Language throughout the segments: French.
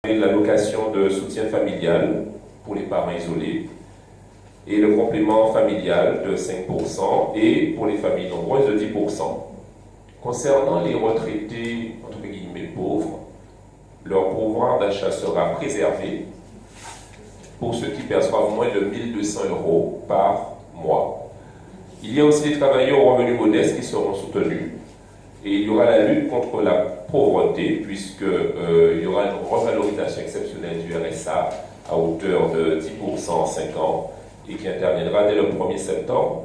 L'allocation de soutien familial pour les parents isolés et le complément familial de 5% et pour les familles nombreuses de 10%. Concernant les retraités, entre guillemets, pauvres, leur pouvoir d'achat sera préservé pour ceux qui perçoivent moins de 1 200 € par mois. Il y a aussi les travailleurs aux revenus modestes qui seront soutenus. Et il y aura la lutte contre la pauvreté, puisqu'il y aura une revalorisation exceptionnelle du RSA à hauteur de 10% en 5 ans et qui interviendra dès le 1er septembre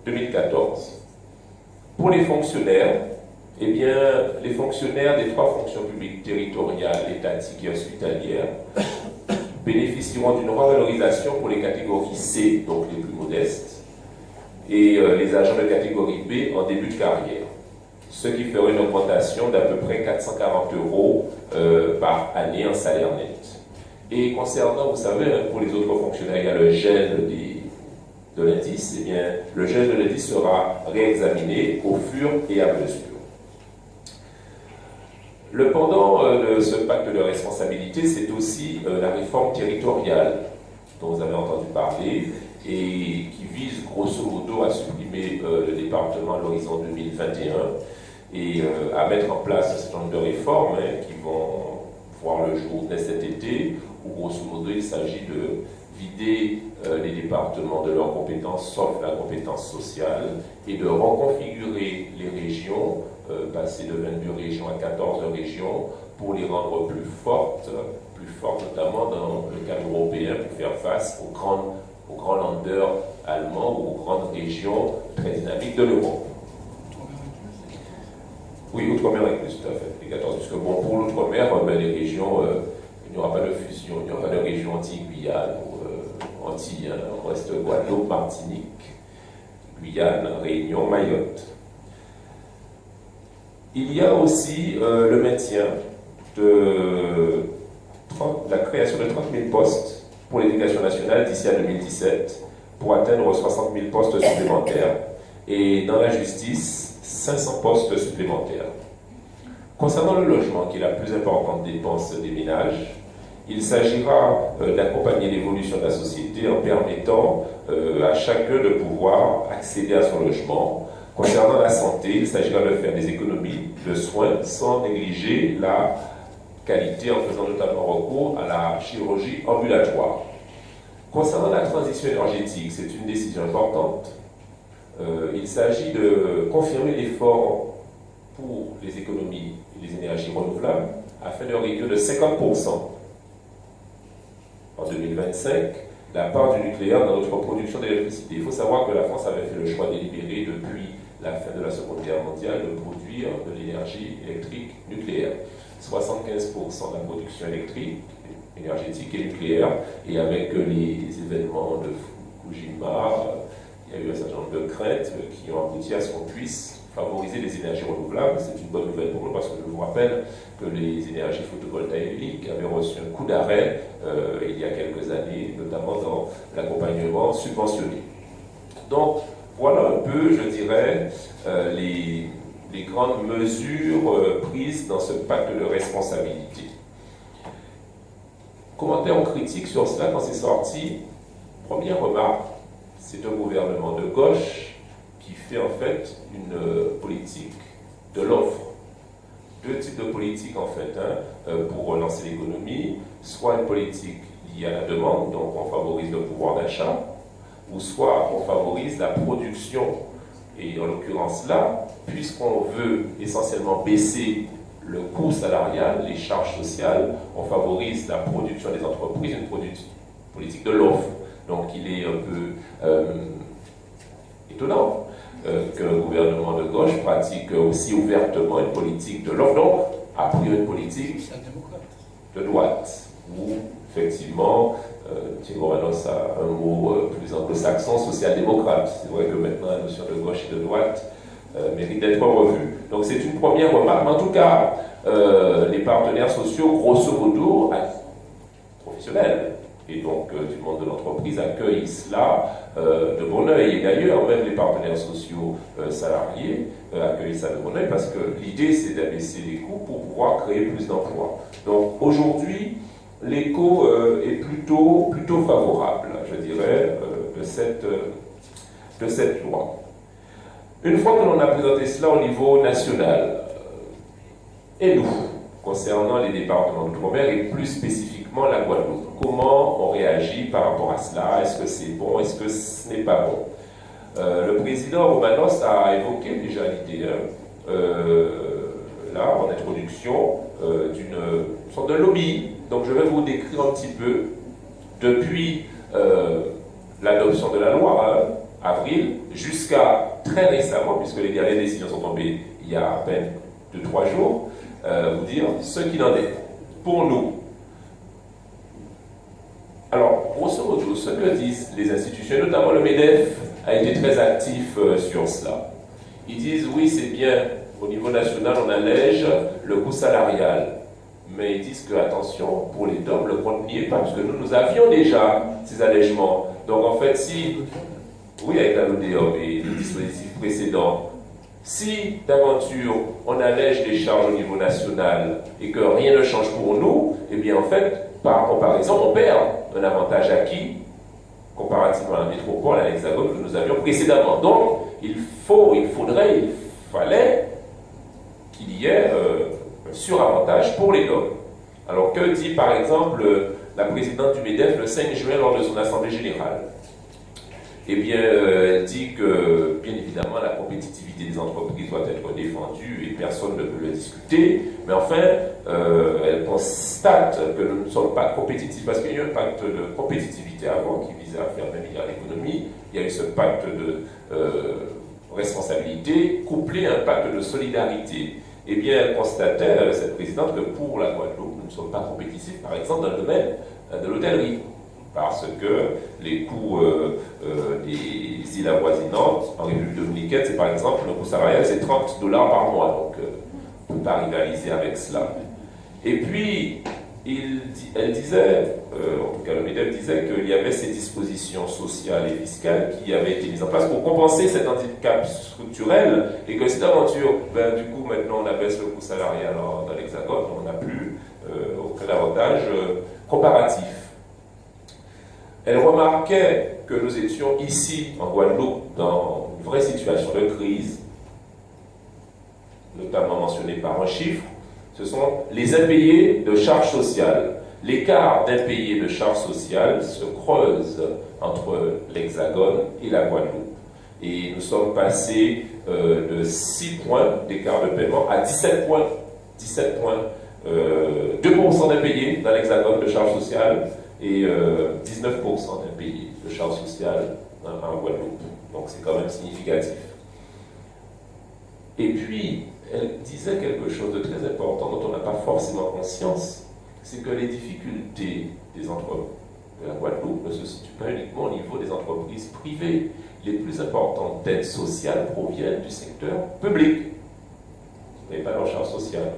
2014. Pour les fonctionnaires, eh bien, les fonctionnaires des 3 fonctions publiques territoriales, étatiques et hospitalières bénéficieront d'une revalorisation pour les catégories C, donc les plus modestes, et les agents de catégorie B en début de carrière, ce qui ferait une augmentation d'à peu près 440 € par année en salaire net. Et concernant, vous savez, pour les autres fonctionnaires, il y a le gel de l'indice, eh bien, le gel de l'indice sera réexaminé au fur et à mesure. Le pendant de ce pacte de responsabilité, c'est aussi la réforme territoriale dont vous avez entendu parler et qui vise grosso modo à supprimer le département à l'horizon 2021 et à mettre en place un certain nombre de réformes qui vont voir le jour dès cet été, où grosso modo il s'agit de vider les départements de leurs compétences, sauf la compétence sociale, et de reconfigurer les régions, passer de 22 régions à 14 régions, pour les rendre plus fortes notamment dans le cadre européen, pour faire face aux grands landers allemands ou aux grandes régions très dynamiques de l'Europe. Oui, Outre-mer inclus, tout à fait, les 14, parce que bon, pour l'Outre-mer, les régions, il n'y aura pas de fusion, il n'y aura pas de région Antilles-Guyane ou Antilles, on reste Guadeloupe, Martinique, Guyane, Réunion, Mayotte. Il y a aussi le maintien de la création de 30 000 postes pour l'éducation nationale d'ici à 2017 pour atteindre 60 000 postes supplémentaires et dans la justice, 500 postes supplémentaires. Concernant le logement, qui est la plus importante dépense des ménages, il s'agira d'accompagner l'évolution de la société en permettant à chacun de pouvoir accéder à son logement. Concernant la santé, il s'agira de faire des économies de soins sans négliger la qualité en faisant notamment recours à la chirurgie ambulatoire. Concernant la transition énergétique, c'est une décision importante. Il s'agit de confirmer l'effort pour les économies et les énergies renouvelables afin de réduire de 50% en 2025 la part du nucléaire dans notre production d'électricité. Il faut savoir que la France avait fait le choix délibéré depuis la fin de la Seconde Guerre mondiale de produire de l'énergie électrique nucléaire. 75% de la production énergétique et nucléaire, et avec les événements de Fukushima, il y a eu un certain nombre de craintes qui ont abouti à ce qu'on puisse favoriser les énergies renouvelables. C'est une bonne nouvelle pour nous parce que je vous rappelle que les énergies photovoltaïques avaient reçu un coup d'arrêt il y a quelques années, notamment dans l'accompagnement subventionné. Donc, voilà un peu, je dirais, les grandes mesures prises dans ce pacte de responsabilité. Commentaire ou critique sur cela quand c'est sorti. Première remarque, c'est un gouvernement de gauche qui fait en fait une politique de l'offre. 2 types de politiques en fait pour relancer l'économie, soit une politique liée à la demande, donc on favorise le pouvoir d'achat, ou soit on favorise la production. Et en l'occurrence là, puisqu'on veut essentiellement baisser le coût salarial, les charges sociales, on favorise la production des entreprises, une politique de l'offre. Donc il est un peu étonnant que le gouvernement de gauche pratique aussi ouvertement une politique de l'offre, donc a priori une politique de droite, où effectivement, Thierry Romanos a un mot plus anglo-saxon, social-démocrate. C'est vrai que maintenant la notion de gauche et de droite mérite d'être revue. Donc c'est une première remarque, mais en tout cas, les partenaires sociaux, grosso modo, professionnels, et donc du monde de l'entreprise, accueillent cela de bon oeil. Et d'ailleurs, même les partenaires sociaux salariés accueillent ça de bon oeil parce que l'idée, c'est d'abaisser les coûts pour pouvoir créer plus d'emplois. Donc aujourd'hui, l'écho est plutôt favorable, je dirais, de cette loi. Une fois que l'on a présenté cela au niveau national, et nous, concernant les départements d'outre-mer et plus spécifiquement la Guadeloupe, comment on réagit par rapport à cela? Est-ce que c'est bon? Est-ce que ce n'est pas bon? Le président Romanos a évoqué déjà l'idée, là, en introduction, d'une sorte de lobby. Donc je vais vous décrire un petit peu, depuis l'adoption de la loi, avril, jusqu'à très récemment, puisque les dernières décisions sont tombées il y a à peine 2-3 jours, vous dire ce qu'il en est pour nous. Alors, grosso modo, ce que disent les institutions, notamment le MEDEF, a été très actif sur cela. Ils disent, oui, c'est bien, au niveau national, on allège le coût salarial. Mais ils disent que, attention, pour les DOM, le compte n'y est pas, parce que nous avions déjà ces allègements. Donc, en fait, si, oui, avec la LODEOM et les dispositifs précédents, si, d'aventure, on allège les charges au niveau national et que rien ne change pour nous, eh bien, en fait, par comparaison, on perd un avantage acquis comparativement à la métropole, à l'Hexagone que nous avions précédemment. Donc, il fallait qu'il y ait un suravantage pour les DOM. Alors, que dit par exemple la présidente du MEDEF le 5 juin lors de son assemblée générale? Eh bien, elle dit que, bien évidemment, la compétitivité des entreprises doit être défendue et personne ne peut le discuter. Mais enfin, elle constate que nous ne sommes pas compétitifs parce qu'il y a eu un pacte de compétitivité avant qui visait à faire 20 milliards d'économies. Il y a eu ce pacte de responsabilité couplé à un pacte de solidarité. Eh bien, elle constatait, cette présidente, que pour la Guadeloupe, nous ne sommes pas compétitifs, par exemple, dans le domaine de l'hôtellerie. Parce que les coûts des îles avoisinantes, en République dominicaine, c'est par exemple, le coût salarial, c'est $30 par mois. Donc, on ne peut pas rivaliser avec cela. Et puis, elle disait, en tout cas le MEDEF disait qu'il y avait ces dispositions sociales et fiscales qui avaient été mises en place pour compenser cet handicap structurel et que cette aventure, du coup, maintenant on abaisse le coût salarial dans l'Hexagone, on n'a plus aucun avantage comparatif. Elle remarquait que nous étions ici, en Guadeloupe, dans une vraie situation de crise, notamment mentionnée par un chiffre, ce sont les impayés de charges sociales. L'écart d'impayés de charges sociales se creuse entre l'Hexagone et la Guadeloupe. Et nous sommes passés de 6 points d'écart de paiement à 17 points. 17 points. 2% d'impayés dans l'Hexagone de charges sociales et 19% d'impayés de charges sociales en Guadeloupe. Donc c'est quand même significatif. Et puis, elle disait quelque chose de très important dont on n'a pas forcément conscience, c'est que les difficultés des entreprises de la Guadeloupe ne se situent pas uniquement au niveau des entreprises privées. Les plus importantes aides sociales proviennent du secteur public. Vous n'avez pas leur charge sociale.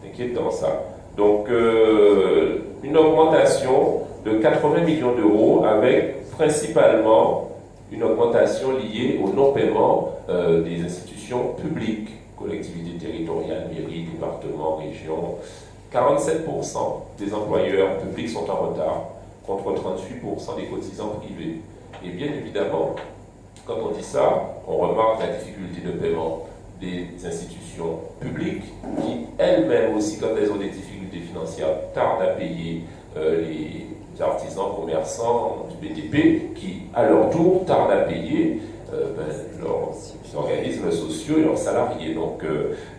C'est inquiétant ça. Donc, une augmentation de 80 millions d'euros avec principalement une augmentation liée au non-paiement des institutions publiques, collectivités territoriales, mairies, départements, régions. 47% des employeurs publics sont en retard, contre 38% des cotisants privés. Et bien évidemment, quand on dit ça, on remarque la difficulté de paiement des institutions publiques qui, elles-mêmes aussi, quand elles ont des difficultés financières, tardent à payer les artisans, commerçants du BTP qui, à leur tour, tardent à payer leurs organismes sociaux et leurs salariés. Donc,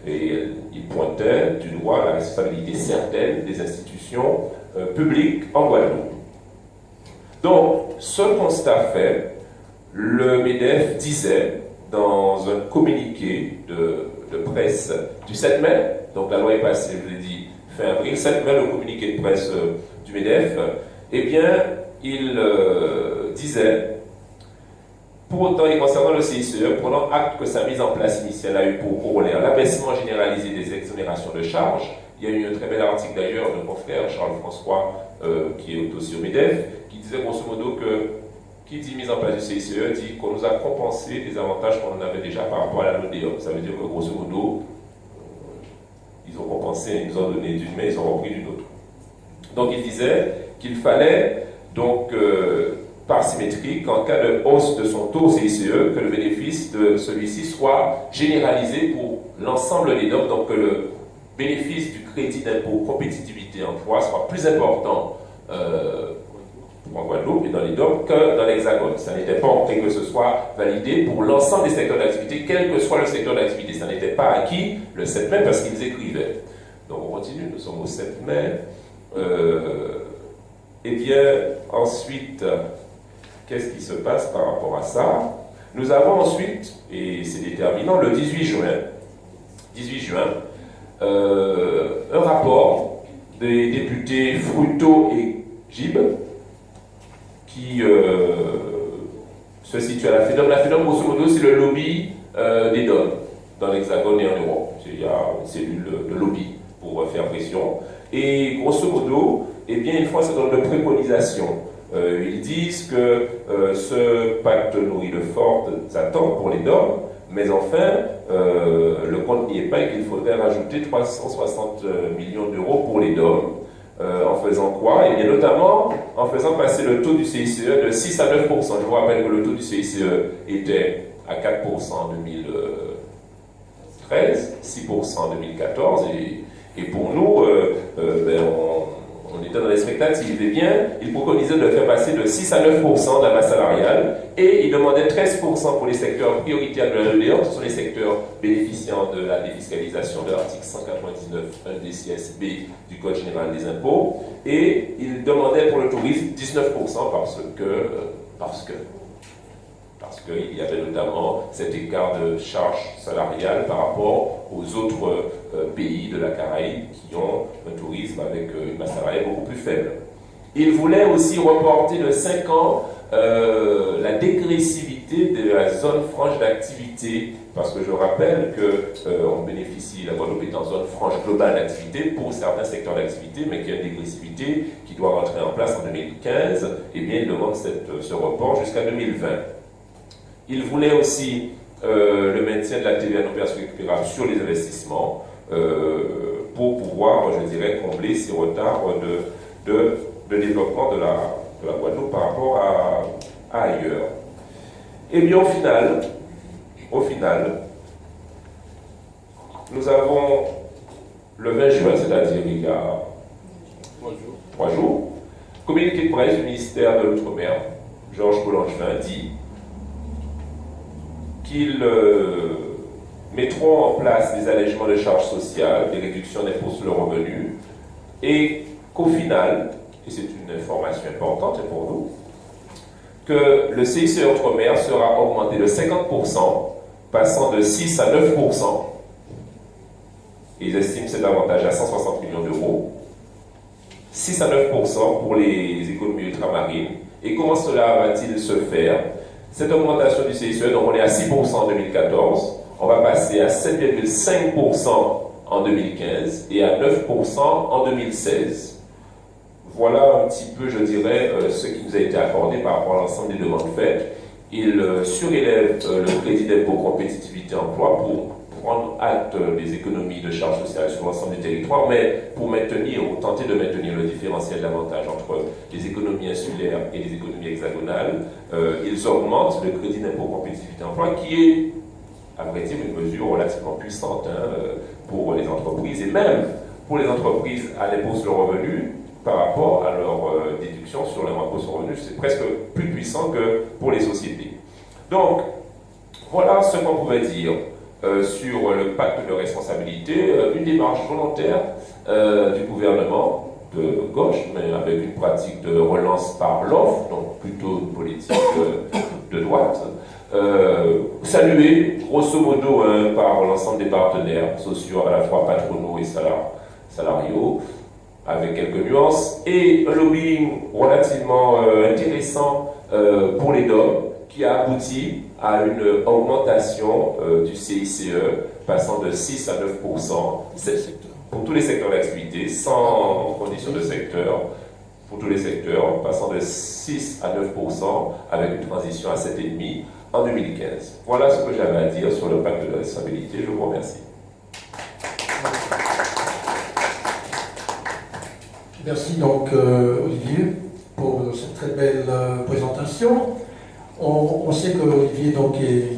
ils pointaient du doigt la responsabilité certaine des institutions publiques en Guadeloupe. Donc, ce constat fait, le MEDEF disait dans un communiqué de presse du 7 mai, donc la loi est passée, je l'ai dit, fin avril, 7 mai, le communiqué de presse du MEDEF, eh bien, il disait, pour autant, et concernant le CICE, prenant acte que sa mise en place initiale a eu pour corollaire l'abaissement généralisé des exonérations de charges, il y a eu un très bel article d'ailleurs de mon frère Charles-François, qui est aussi au MEDEF, qui disait grosso modo que qui dit mise en place du CICE dit qu'on nous a compensé des avantages qu'on avait déjà par rapport à la LODEOM. Ça veut dire que grosso modo, ils ont compensé, ils nous ont donné d'une main, ils ont repris d'une autre. Donc il disait qu'il fallait donc par symétrie qu'en cas de hausse de son taux CICE, que le bénéfice de celui-ci soit généralisé pour l'ensemble des DOM, donc que le bénéfice du crédit d'impôt compétitivité emploi soit plus important en Guadeloupe et dans les DOM que dans l'Hexagone. Ça n'était pas entré que ce soit validé pour l'ensemble des secteurs d'activité, quel que soit le secteur d'activité. Ça n'était pas acquis le 7 mai parce qu'ils écrivaient. Donc on continue, nous sommes au 7 mai. Eh bien, ensuite, qu'est-ce qui se passe par rapport à ça? Nous avons ensuite, et c'est déterminant, le 18 juin, un rapport des députés Fruto et Gib qui se situe à la FEDOM. La FEDOM, grosso modo, c'est le lobby des DOM dans l'Hexagone et en Europe. Il y a une cellule de lobby pour faire pression. Et grosso modo, eh bien, ils font un certain nombre de préconisations. Ils disent que ce pacte nourrit de fortes attentes pour les DOM, mais enfin, le compte n'y est pas et qu'il faudrait rajouter 360 millions d'euros pour les DOM. En faisant quoi? Eh bien, notamment en faisant passer le taux du CICE de 6 à 9%. Je vous rappelle que le taux du CICE était à 4% en 2013, 6% en 2014, et pour nous, on était dans l'expectative. Eh bien, il préconisait de faire passer de 6 à 9% de la masse salariale et il demandait 13% pour les secteurs prioritaires de la LEDEOR, ce sont les secteurs bénéficiant de la défiscalisation de l'article 199 1 DCSB du Code général des impôts, et il demandait pour le tourisme 19% parce qu'il y avait notamment cet écart de charge salariale par rapport aux autres pays de la Caraïbe qui ont un tourisme avec une masse salariale beaucoup plus faible. Il voulait aussi reporter de 5 ans la dégressivité de la zone franche d'activité, parce que je rappelle qu'on bénéficie, la Guadeloupe est en zone franche globale d'activité pour certains secteurs d'activité, mais qu'il y a une dégressivité qui doit rentrer en place en 2015, et bien il demande ce report jusqu'à 2020. Il voulait aussi le maintien de la TVA non perçue récupérable sur les investissements pour pouvoir, je dirais, combler ces retards de développement de la Guadeloupe par rapport à ailleurs. Et bien au final, nous avons le 20 juin, c'est-à-dire il y a 3 jours, communiqué de presse du ministère de l'Outre-mer, Georges Collangevin, dit qu'ils mettront en place des allègements de charges sociales, des réductions d'impôts sur le revenu, et qu'au final, et c'est une information importante pour nous, que le CICE Outre-mer sera augmenté de 50%, passant de 6 à 9%. Ils estiment cet avantage à 160 millions d'euros. 6 à 9% pour les économies ultramarines. Et comment cela va-t-il se faire? Cette augmentation du CICE, donc on est à 6% en 2014, on va passer à 7,5% en 2015 et à 9% en 2016. Voilà un petit peu, je dirais, ce qui nous a été accordé par rapport à l'ensemble des demandes faites. Il surélève le crédit d'impôt compétitivité emploi pour prendre acte des économies de charges sociales sur l'ensemble du territoire, mais pour maintenir ou tenter de maintenir le différentiel d'avantage entre les économies insulaires et les économies hexagonales, ils augmentent le crédit d'impôt compétitivité emploi qui est, à vrai dire, une mesure relativement puissante pour les entreprises et même pour les entreprises à l'impôt sur le revenu par rapport à leur déduction sur l'impôt sur le revenu, c'est presque plus puissant que pour les sociétés. Donc, voilà ce qu'on pouvait dire sur le pacte de responsabilité, une démarche volontaire du gouvernement de gauche, mais avec une pratique de relance par l'offre, donc plutôt une politique de droite, saluée grosso modo par l'ensemble des partenaires sociaux, à la fois patronaux et salariaux, avec quelques nuances, et un lobbying relativement intéressant pour les DOM, qui a abouti à une augmentation du CICE passant de 6 à 9% pour tous les secteurs d'activité, sans condition de secteur, pour tous les secteurs, passant de 6 à 9% avec une transition à 7,5% en 2015. Voilà ce que j'avais à dire sur le pacte de responsabilité. Je vous remercie. Merci donc Olivier pour cette très belle présentation. On sait que Olivier donc est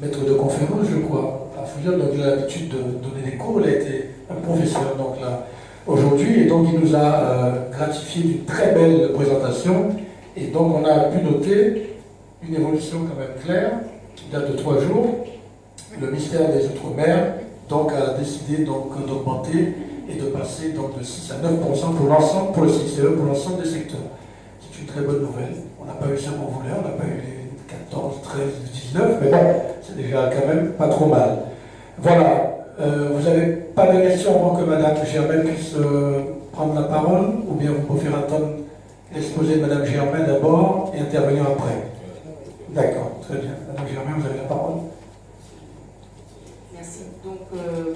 maître de conférence, je crois, à Fouillol, donc il a l'habitude de donner des cours, il a été un professeur donc là aujourd'hui, et donc il nous a gratifié d'une très belle présentation, et donc on a pu noter une évolution quand même claire, qui date de 3 jours. Le ministère des Outre-mer donc a décidé donc d'augmenter et de passer donc de 6 à 9% pour l'ensemble, pour le CICE, pour l'ensemble des secteurs. C'est une très bonne nouvelle. On n'a pas eu ça qu'on voulait, on n'a pas eu les 14, 13, 19, mais bon, c'est déjà quand même pas trop mal. Voilà. Vous n'avez pas de questions avant que Madame Germain puisse prendre la parole, ou bien vous pouvez faire attendre l'exposé de Madame Germain d'abord et intervenir après. D'accord, très bien. Madame Germain, vous avez la parole. Merci. Donc,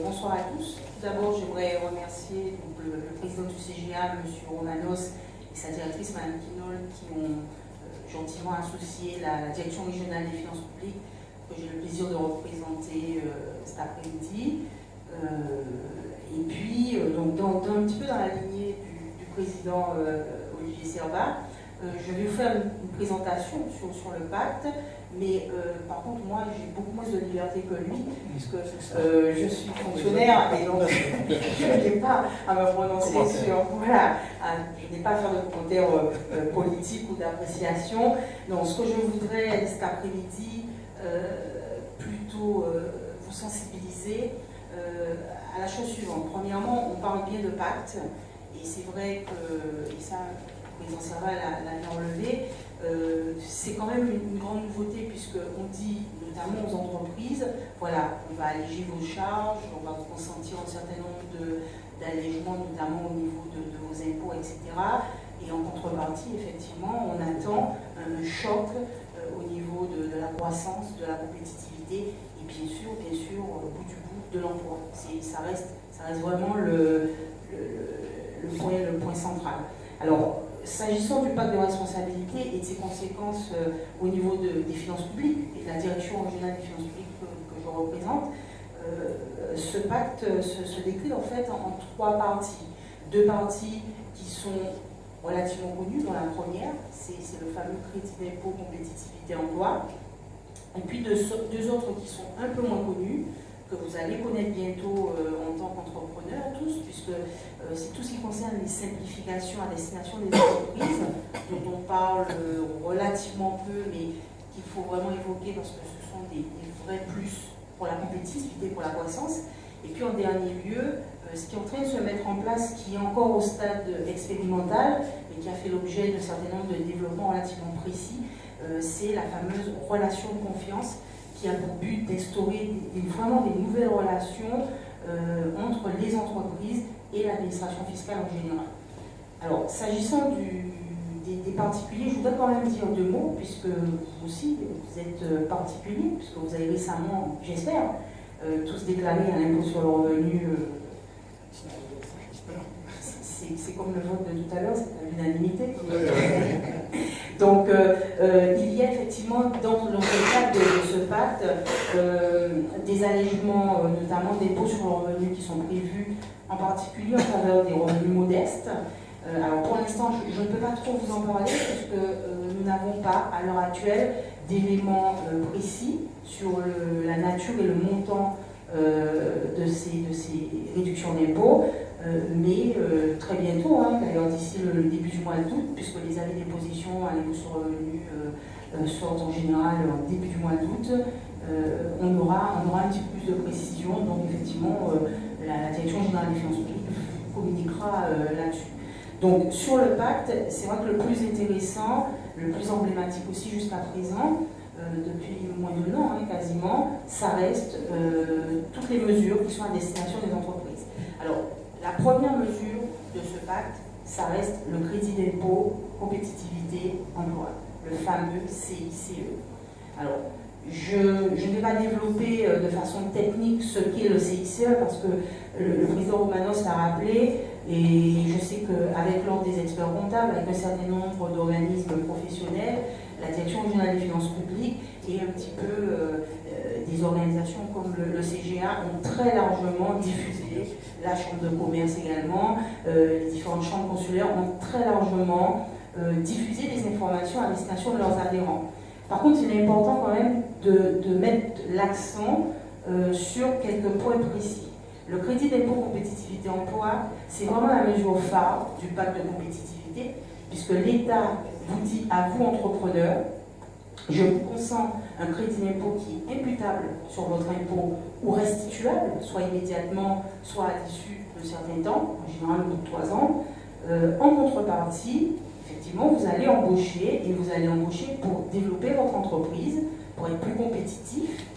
bonsoir à tous. Tout d'abord, j'aimerais remercier donc, le président du CGA, M. Romanos, et sa directrice, Mme Quinol, qui ont gentiment associé la Direction régionale des finances publiques, que j'ai le plaisir de représenter cet après-midi. Et puis, donc, un petit peu dans la lignée du président Olivier Servat, je vais vous faire une présentation sur le pacte, mais par contre, moi, j'ai beaucoup moins de liberté que lui, puisque je suis fonctionnaire et donc je n'ai pas à me prononcer sur. Voilà, je n'ai pas à faire de commentaires politiques ou d'appréciation. Donc, ce que je voudrais cet après-midi, plutôt vous sensibiliser à la chose suivante. Premièrement, on parle bien de pacte, et c'est vrai que, et ça, le président Servat l'a bien relevé, c'est quand même une grande nouveauté, puisqu'on dit notamment aux entreprises, voilà, on va alléger vos charges, on va vous consentir un certain nombre d'allègements, notamment au niveau de vos impôts, etc. Et en contrepartie, effectivement, on attend un choc au niveau de la croissance, de la compétitivité, et bien sûr, au bout du bout, de l'emploi. Ça reste vraiment le point central. Alors, s'agissant du pacte de responsabilité et de ses conséquences au niveau des finances publiques et de la direction régionale des finances publiques que je représente, ce pacte se décline en fait en 3 parties. 2 parties qui sont relativement connues. Dans la première, c'est le fameux crédit d'impôt compétitivité emploi. Et puis 2 autres qui sont un peu moins connues, que vous allez connaître bientôt en tant qu'entrepreneur tous, puisque c'est tout ce qui concerne les simplifications à destination des entreprises, dont on parle relativement peu, mais qu'il faut vraiment évoquer parce que ce sont des vrais plus pour la compétitivité, pour la croissance. Et puis en dernier lieu, ce qui est en train de se mettre en place, qui est encore au stade expérimental, mais qui a fait l'objet d'un certain nombre de développements relativement précis, c'est la fameuse relation de confiance, qui a pour but d'instaurer vraiment des nouvelles relations entre les entreprises et l'administration fiscale en général. Alors, s'agissant des particuliers, je voudrais quand même dire 2 mots, puisque vous aussi, vous êtes particuliers, puisque vous avez récemment, j'espère, tous déclaré un impôt sur le revenu. C'est comme le vote de tout à l'heure, c'est à l'unanimité. Donc, il y a effectivement dans le cadre de ce pacte des allègements, notamment d'impôts sur le revenu qui sont prévus, en particulier en faveur des revenus modestes. Alors pour l'instant, je ne peux pas trop vous en parler, puisque nous n'avons pas, à l'heure actuelle, d'éléments précis sur la nature et le montant de ces réductions d'impôts. Mais très bientôt, d'ailleurs d'ici le début du mois d'août, puisque les avis d'imposition à l'impôt sur le revenu sortent en général au début du mois d'août, on aura un petit peu plus de précision. Donc effectivement, la Direction générale des finances publiques communiquera là-dessus. Donc sur le pacte, c'est vrai que le plus intéressant, le plus emblématique aussi jusqu'à présent, depuis moins d'1 an quasiment, ça reste toutes les mesures qui sont à destination des entreprises. Alors, la première mesure de ce pacte, ça reste le crédit d'impôt, compétitivité, emploi, le fameux CICE. Alors, je ne vais pas développer de façon technique ce qu'est le CICE, parce que le président Romanos l'a rappelé, Et je sais qu'avec l'ordre des experts comptables, avec un certain nombre d'organismes professionnels, la Direction régionale des finances publiques et un petit peu des organisations comme le CGA ont très largement diffusé, la Chambre de commerce également, les différentes chambres consulaires ont très largement diffusé des informations à destination de leurs adhérents. Par contre, il est important quand même de mettre l'accent sur quelques points précis. Le crédit d'impôt compétitivité emploi, c'est vraiment la mesure phare du pacte de compétitivité, puisque l'État vous dit à vous, entrepreneurs, je vous consens un crédit d'impôt qui est imputable sur votre impôt ou restituable, soit immédiatement, soit à l'issue d'un certain temps, en général au bout de 3 ans. En contrepartie, effectivement, vous allez embaucher, et vous allez embaucher pour développer votre entreprise, pour être plus compétitif.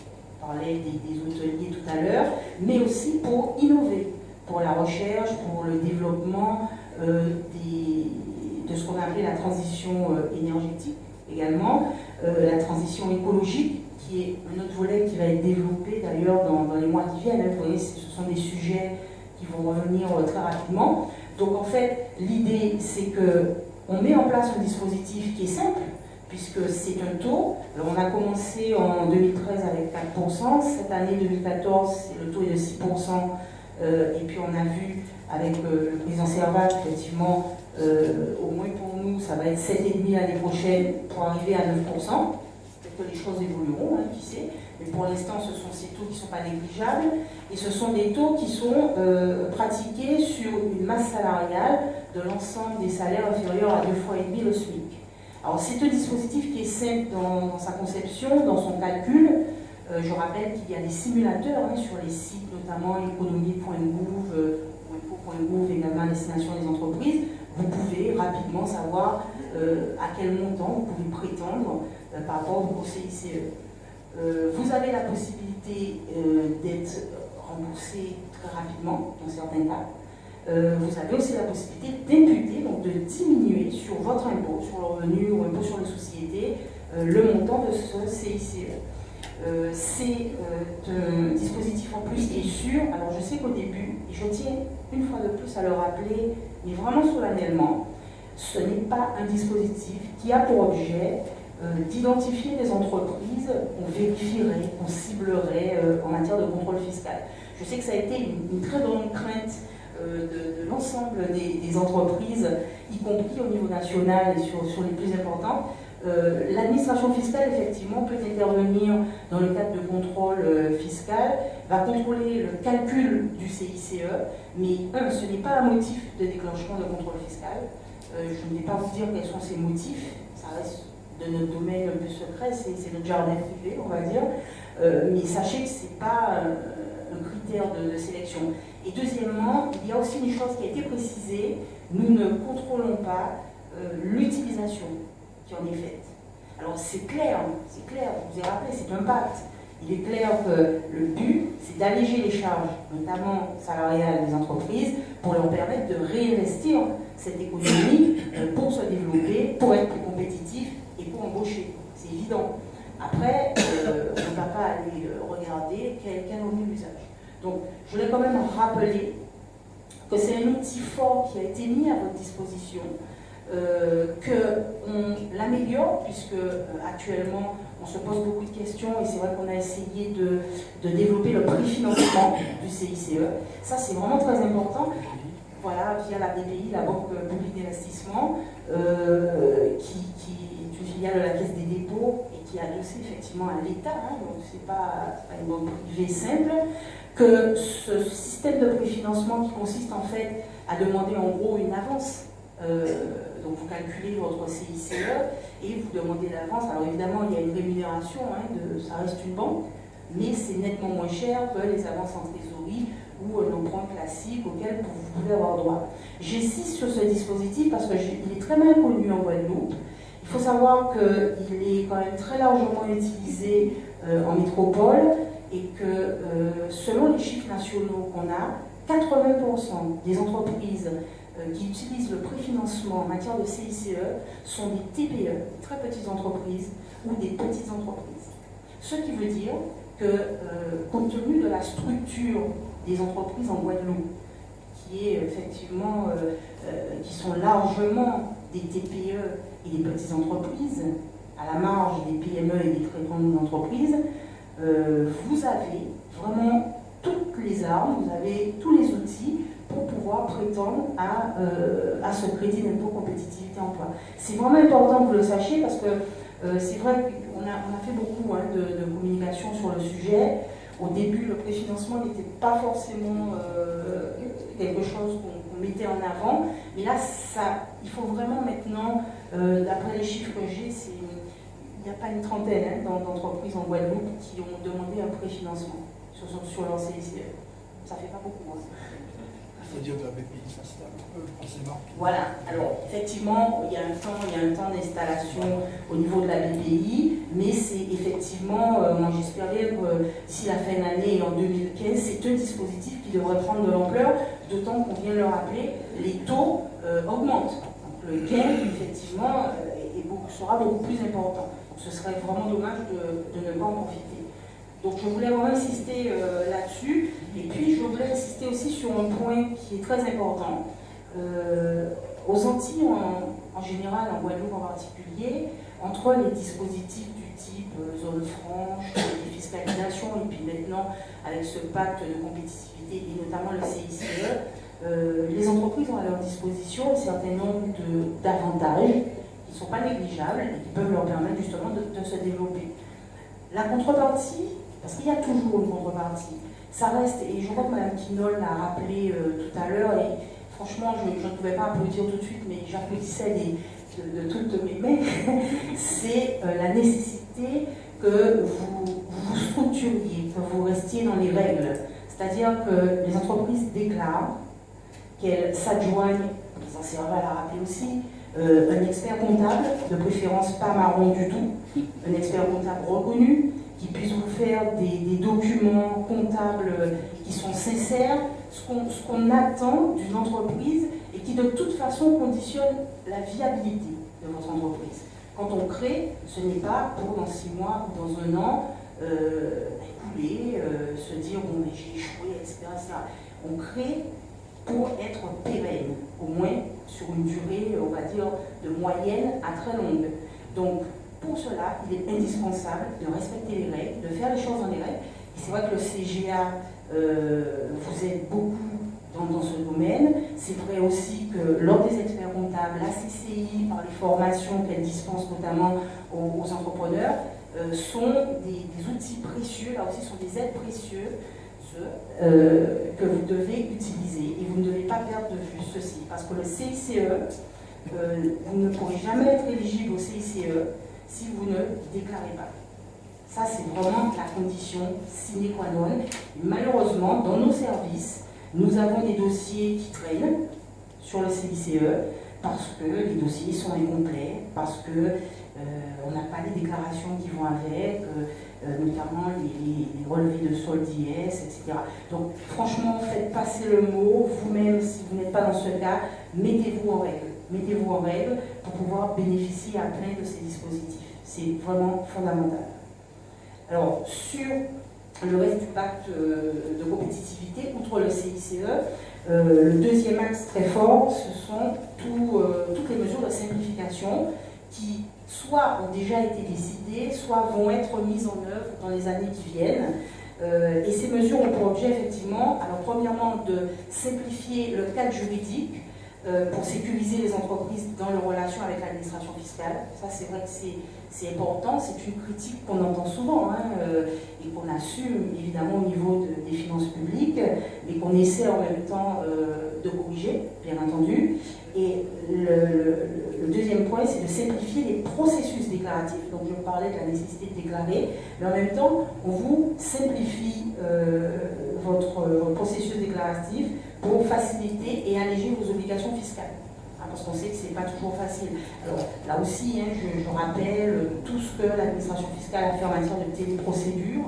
On parlait des hôteliers tout à l'heure, mais aussi pour innover, pour la recherche, pour le développement de ce qu'on a appelé la transition énergétique également, la transition écologique, qui est un autre volet qui va être développé d'ailleurs dans les mois qui viennent. Vous voyez, ce sont des sujets qui vont revenir très rapidement. Donc en fait, l'idée, c'est qu'on met en place un dispositif qui est simple, puisque c'est un taux. Alors on a commencé en 2013 avec 4%, cette année 2014, le taux est de 6%, et puis on a vu avec le président Servat, effectivement, au moins pour nous, ça va être 7,5% l'année prochaine pour arriver à 9%. Peut-être que les choses évolueront, hein, qui sait. Mais pour l'instant, ce sont ces taux qui ne sont pas négligeables, et ce sont des taux qui sont pratiqués sur une masse salariale de l'ensemble des salaires inférieurs à 2,5 fois le SMIC. Alors c'est un dispositif qui est simple dans sa conception, dans son calcul. Je rappelle qu'il y a des simulateurs sur les sites, notamment économie.gouv, info.gouv, également à destination des entreprises. Vous pouvez rapidement savoir à quel montant vous pouvez prétendre par rapport au CICE. Vous avez la possibilité d'être remboursé très rapidement dans certains cas. Vous avez aussi la possibilité d'imputer, donc de diminuer sur votre impôt, sur le revenu ou impôt sur les sociétés, le montant de ce CICE. C'est un dispositif en plus qui est sûr. Alors je sais qu'au début, et je tiens une fois de plus à le rappeler, mais vraiment solennellement, ce n'est pas un dispositif qui a pour objet d'identifier des entreprises qu'on vérifierait, qu'on ciblerait en matière de contrôle fiscal. Je sais que ça a été une très grande crainte de l'ensemble des entreprises, y compris au niveau national et sur les plus importantes. L'administration fiscale, effectivement, peut intervenir dans le cadre de contrôle fiscal, va contrôler le calcul du CICE, mais ce n'est pas un motif de déclenchement de contrôle fiscal. Je ne vais pas vous dire quels sont ces motifs, ça reste de notre domaine un peu secret, c'est notre jardin privé, on va dire, mais sachez que ce n'est pas un critère de sélection. Et deuxièmement, il y a aussi une chose qui a été précisée, nous ne contrôlons pas l'utilisation qui en est faite. Alors c'est clair, je vous ai rappelé, c'est un pacte. Il est clair que le but, c'est d'alléger les charges, notamment salariales des entreprises, pour leur permettre de réinvestir cette économie pour se développer, pour être plus compétitif et pour embaucher. C'est évident. Après, on ne va pas aller regarder quel en est l'usage. Donc, je voulais quand même rappeler que c'est un outil fort qui a été mis à votre disposition, qu'on l'améliore, puisque actuellement, on se pose beaucoup de questions, et c'est vrai qu'on a essayé de développer le préfinancement du CICE. Ça, c'est vraiment très important. Voilà, via la BPI, la Banque publique d'investissement, qui est une filiale de la Caisse des dépôts et qui est adossée effectivement à l'État, donc c'est pas une banque privée simple, que ce système de préfinancement qui consiste en fait à demander en gros une avance, donc vous calculez votre CICE et vous demandez l'avance. Alors évidemment il y a une rémunération, ça reste une banque, mais c'est nettement moins cher que les avances en trésorerie ou l'emprunt classique auquel vous pouvez avoir droit. J'insiste sur ce dispositif parce qu'il est très mal connu en Guadeloupe. Il faut savoir qu'il est quand même très largement utilisé en métropole et que selon les chiffres nationaux qu'on a, 80% des entreprises qui utilisent le préfinancement en matière de CICE sont des TPE, très petites entreprises, ou des petites entreprises. Ce qui veut dire que, compte tenu de la structure des entreprises en Guadeloupe, qui qui est effectivement, qui sont largement des TPE et des petites entreprises, à la marge des PME et des très grandes entreprises, vous avez vraiment toutes les armes, vous avez tous les outils pour pouvoir prétendre à ce crédit d'impôt compétitivité emploi. C'est vraiment important que vous le sachiez parce que c'est vrai qu'on a fait beaucoup de communication sur le sujet. Au début, le préfinancement n'était pas forcément quelque chose qu'on mettait en avant, mais là, il faut vraiment maintenant, d'après les chiffres que j'ai, il n'y a pas une trentaine d'entreprises en Guadeloupe qui ont demandé un préfinancement sur leur CICE. Ça ne fait pas beaucoup. Il faut dire que la BPI s'installe un peu, forcément. Voilà, alors effectivement, il y a un temps d'installation au niveau de la BPI, mais c'est effectivement, moi j'espère bien que d'ici la fin d'année et en 2015, c'est un dispositif qui devrait prendre de l'ampleur, d'autant qu'on vient de le rappeler, les taux augmentent. Donc le gain, effectivement, sera beaucoup plus important. Donc ce serait vraiment dommage de ne pas en profiter. Donc je voulais vraiment insister là-dessus, et puis je voulais insister aussi sur un point qui est très important. Aux Antilles en général, en Guadeloupe en particulier, entre les dispositifs du type zone franche, défiscalisation, et puis maintenant avec ce pacte de compétitivité et notamment le CICE, les entreprises ont à leur disposition un certain nombre d'avantages qui ne sont pas négligeables et qui peuvent leur permettre justement de se développer. La contrepartie, parce qu'il y a toujours une contrepartie, ça reste, et je crois que Mme Quinol l'a rappelé tout à l'heure, et franchement je ne pouvais pas applaudir tout de suite, mais j'applaudissais de toutes mes mains, c'est la nécessité que vous structuriez, que vous restiez dans les règles. C'est-à-dire que les entreprises déclarent qu'elles s'adjoignent, les anciens l'a rappelé aussi, un expert comptable, de préférence pas marron du tout, un expert comptable reconnu, qui puisse vous faire des documents comptables qui sont sincères, ce qu'on attend d'une entreprise et qui de toute façon conditionne la viabilité de votre entreprise. Quand on crée, ce n'est pas pour dans 6 mois ou dans 1 an écouler, se dire bon mais j'ai échoué, etc., etc. On crée pour être pérenne, au moins sur une durée, on va dire, de moyenne à très longue. Donc, pour cela, il est indispensable de respecter les règles, de faire les choses dans les règles. Et c'est vrai que le CGA vous aide beaucoup dans ce domaine. C'est vrai aussi que l'Ordre des experts comptables, la CCI, par les formations qu'elle dispense notamment aux entrepreneurs, sont des outils précieux, là aussi sont des aides précieuses que vous devez utiliser. Et vous ne devez pas perdre de vue ceci, parce que le CICE, vous ne pourrez jamais être éligible au CICE si vous ne déclarez pas. Ça, c'est vraiment la condition sine qua non. Malheureusement, dans nos services, nous avons des dossiers qui traînent sur le CICE parce que les dossiers sont incomplets, parce qu'on n'a pas les déclarations qui vont avec, notamment les relevés de soldes IS, etc. Donc, franchement, faites passer le mot, vous-même, si vous n'êtes pas dans ce cas, mettez-vous en règle. Mettez-vous en règle pour pouvoir bénéficier à plein de ces dispositifs. C'est vraiment fondamental. Alors, sur le reste du pacte de compétitivité, outre le CICE, le deuxième axe très fort, ce sont toutes les mesures de simplification qui soit ont déjà été décidées, soit vont être mises en œuvre dans les années qui viennent. Et ces mesures ont pour objet effectivement, alors premièrement, de simplifier le cadre juridique pour sécuriser les entreprises dans leurs relations avec l'administration fiscale. Ça, c'est vrai que c'est important, c'est une critique qu'on entend souvent et qu'on assume évidemment au niveau des finances publiques, mais qu'on essaie en même temps de corriger, bien entendu. Et le deuxième point, c'est de simplifier les processus déclaratifs. Donc je parlais de la nécessité de déclarer, mais en même temps, on vous simplifie votre processus déclaratif pour faciliter et alléger vos obligations fiscales. Parce qu'on sait que ce n'est pas toujours facile. Alors là aussi, je rappelle tout ce que l'administration fiscale a fait en matière de téléprocédure.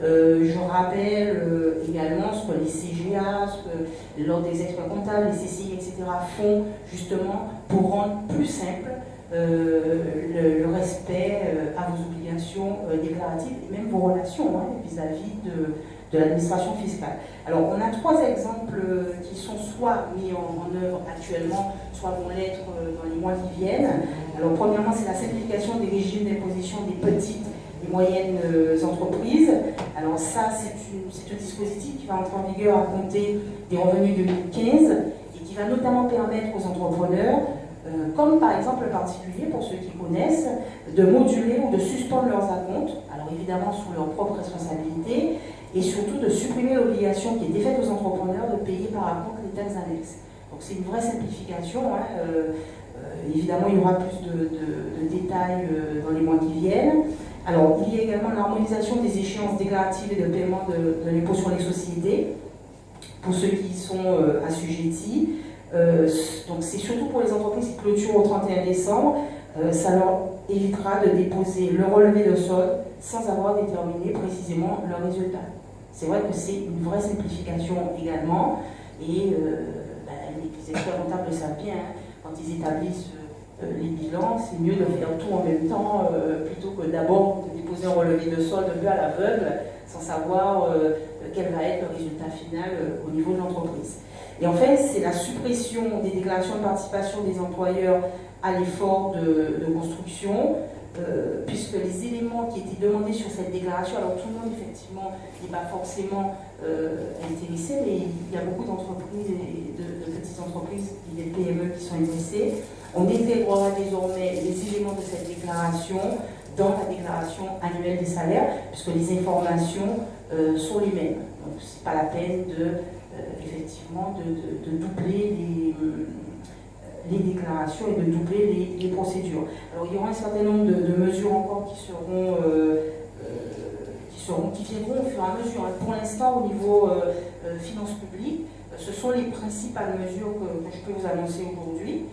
Je rappelle également ce que les CGA, ce que l'Ordre des experts comptables, les CCI, etc. font justement pour rendre plus simple le respect à vos obligations déclaratives et même vos relations vis-à-vis de de l'administration fiscale. Alors, on a 3 exemples qui sont soit mis en œuvre actuellement, soit vont l'être dans les mois qui viennent. Alors, premièrement, c'est la simplification des régimes d'imposition des petites et moyennes entreprises. Alors ça, c'est un dispositif qui va entrer en vigueur à compter des revenus 2015 et qui va notamment permettre aux entrepreneurs, comme par exemple le particulier, pour ceux qui connaissent, de moduler ou de suspendre leurs acomptes, alors évidemment sous leur propre responsabilité, et surtout de supprimer l'obligation qui était faite aux entrepreneurs de payer par acompte les taxes annexes. Donc c'est une vraie simplification. Évidemment, il y aura plus de détails dans les mois qui viennent. Alors, il y a également l'harmonisation des échéances déclaratives et de paiement de l'impôt sur les sociétés, pour ceux qui y sont assujettis. Donc, c'est surtout pour les entreprises qui clôturent au 31 décembre. Ça leur évitera de déposer le relevé de solde sans avoir déterminé précisément leur résultat. C'est vrai que c'est une vraie simplification également. Et les experts comptables le savent bien, quand ils établissent les bilans, c'est mieux de faire tout en même temps plutôt que d'abord de déposer un relevé de solde un peu à l'aveugle sans savoir quel va être le résultat final au niveau de l'entreprise. Et en fait, c'est la suppression des déclarations de participation des employeurs à l'effort de construction, puisque les éléments qui étaient demandés sur cette déclaration, alors tout le monde effectivement n'est pas forcément intéressé, mais il y a beaucoup d'entreprises, de petites entreprises et des PME qui sont intéressées. On intégrera désormais les éléments de cette déclaration dans la déclaration annuelle des salaires, puisque les informations sont les mêmes. Donc ce n'est pas la peine effectivement de doubler les déclarations et de doubler les procédures. Alors il y aura un certain nombre de mesures encore qui viendront au fur et à mesure. Pour l'instant, au niveau finances publiques, ce sont les principales mesures que je peux vous annoncer aujourd'hui.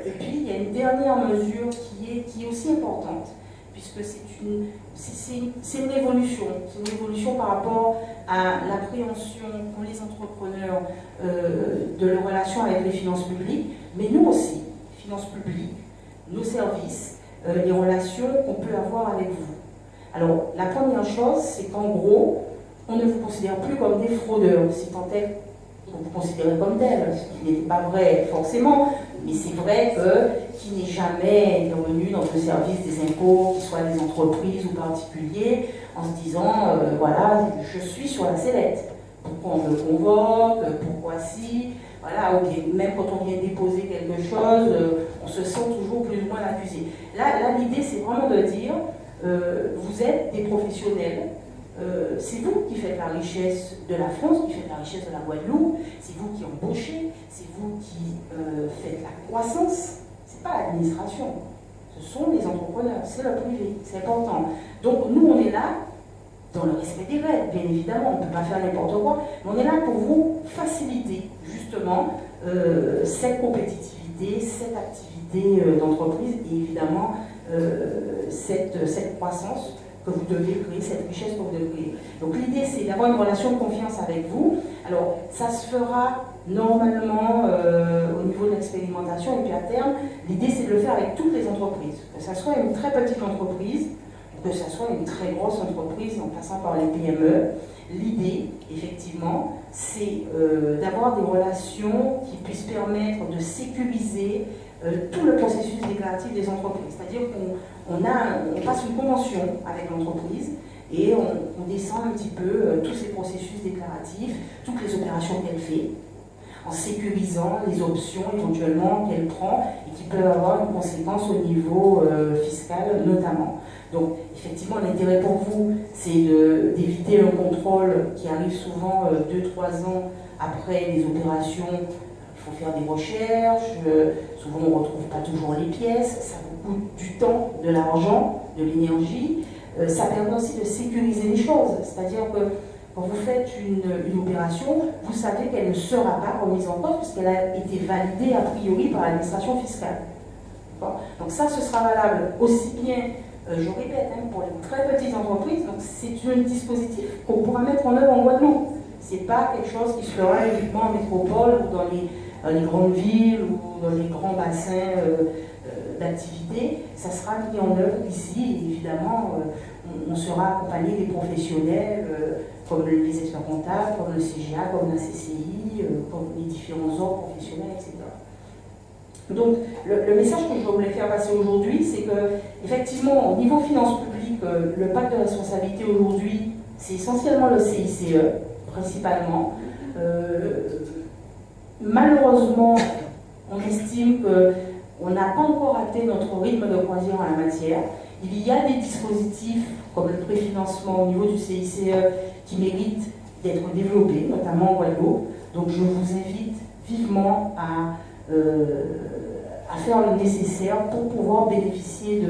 Et puis il y a une dernière mesure qui est aussi importante, puisque c'est une révolution. C'est une révolution par rapport à l'appréhension qu'ont les entrepreneurs de leurs relations avec les finances publiques, mais nous aussi, finances publiques, nos services, les relations qu'on peut avoir avec vous. Alors, la première chose, c'est qu'en gros, on ne vous considère plus comme des fraudeurs, si tant est qu'on vous considère comme tel, ce qui n'était pas vrai forcément, mais c'est vrai qu'il n'est jamais intervenu dans le service des impôts, qu'ils soient des entreprises ou particuliers, en se disant, voilà, je suis sur la sellette. Pourquoi on me convoque, pourquoi si, voilà, même quand on vient déposer quelque chose, on se sent toujours plus ou moins accusé. Là l'idée, c'est vraiment de dire, vous êtes des professionnels, c'est vous qui faites la richesse de la France, qui faites la richesse de la Guadeloupe, c'est vous qui embauchez, c'est vous qui faites la croissance, c'est pas l'administration, ce sont les entrepreneurs, c'est le privé, c'est important. Donc nous on est là dans le respect des règles, bien évidemment, on ne peut pas faire n'importe quoi, mais on est là pour vous faciliter justement cette compétitivité, cette activité d'entreprise et évidemment cette croissance que vous devez créer, cette richesse que vous devez créer. Donc l'idée, c'est d'avoir une relation de confiance avec vous. Alors, ça se fera normalement au niveau de l'expérimentation, et puis à terme, l'idée, c'est de le faire avec toutes les entreprises. Que ce soit une très petite entreprise, que ce soit une très grosse entreprise, en passant par les PME. L'idée, effectivement, c'est d'avoir des relations qui puissent permettre de sécuriser tout le processus déclaratif des entreprises. C'est-à-dire qu'on passe une convention avec l'entreprise et on descend un petit peu tous ces processus déclaratifs, toutes les opérations qu'elle fait, en sécurisant les options éventuellement qu'elle prend et qui peuvent avoir une conséquence au niveau fiscal notamment. Donc effectivement l'intérêt pour vous c'est d'éviter le contrôle qui arrive souvent 2-3 ans après les opérations. Il faut faire des recherches, souvent on ne retrouve pas toujours les pièces, ça vous coûte du temps, de l'argent, de l'énergie. Ça permet aussi de sécuriser les choses, c'est-à-dire que quand vous faites une opération, vous savez qu'elle ne sera pas remise en cause puisqu'elle a été validée a priori par l'administration fiscale. Donc ça, ce sera valable aussi bien, je répète, pour les très petites entreprises, donc c'est un dispositif qu'on pourra mettre en œuvre en Guadeloupe. Ce n'est pas quelque chose qui se fera uniquement en métropole ou dans les dans les grandes villes ou dans les grands bassins d'activité, ça sera mis en œuvre ici. Et évidemment, on sera accompagné des professionnels comme les experts comptables, comme le CGA, comme la CCI, comme les différents ordres professionnels, etc. Donc, le message que je voulais faire passer aujourd'hui, c'est que, effectivement, au niveau finances publiques, le pacte de responsabilité aujourd'hui, c'est essentiellement le CICE, principalement. Malheureusement, on estime qu'on n'a pas encore atteint notre rythme de croisière en la matière. Il y a des dispositifs, comme le préfinancement au niveau du CICE, qui méritent d'être développés, notamment en Guadeloupe. Donc, je vous invite vivement à faire le nécessaire pour pouvoir bénéficier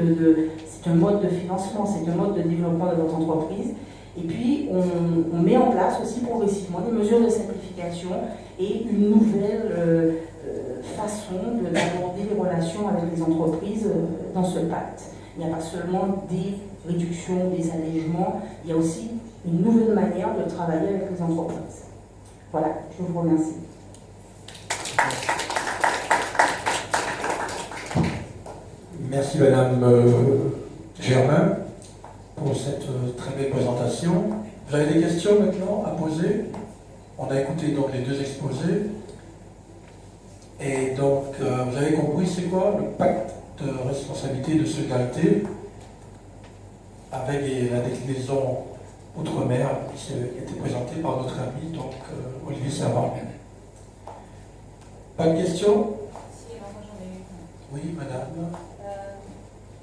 c'est un mode de financement, c'est un mode de développement de votre entreprise. Et puis, on met en place aussi progressivement des mesures de simplification et une nouvelle façon d'aborder les relations avec les entreprises dans ce pacte. Il n'y a pas seulement des réductions, des allègements, il y a aussi une nouvelle manière de travailler avec les entreprises. Voilà, je vous remercie. Merci Madame Germain pour cette très belle présentation. Vous avez des questions maintenant à poser? On a écouté donc les deux exposés. Et donc, vous avez compris c'est quoi le pacte de responsabilité de solidarité avec la déclinaison outre-mer qui a été présentée par notre ami, donc Olivier Savard. Pas de questions? Si, alors moi j'en ai une. Oui, madame.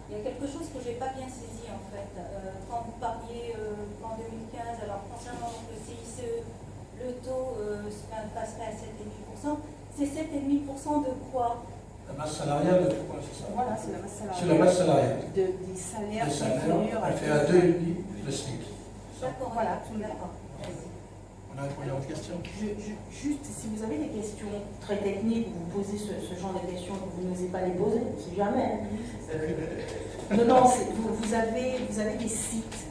Il y a quelque chose que je n'ai pas bien saisi en fait. Quand vous parliez en 2015, alors concernant le CICE, le taux passerait à 7,5%. C'est 7,5% de quoi? La masse salariale de quoi, c'est ça? Voilà, c'est la masse salariale. C'est la masse salariale. Des salaires Les salaires, inférieurs à elle fait à 2,5 le SMIC. D'accord, Voilà, d'accord. On a une autre question? Juste, si vous avez des questions très techniques, vous posez ce genre de questions que vous n'osez pas les poser, c'est jamais. Non, vous avez des sites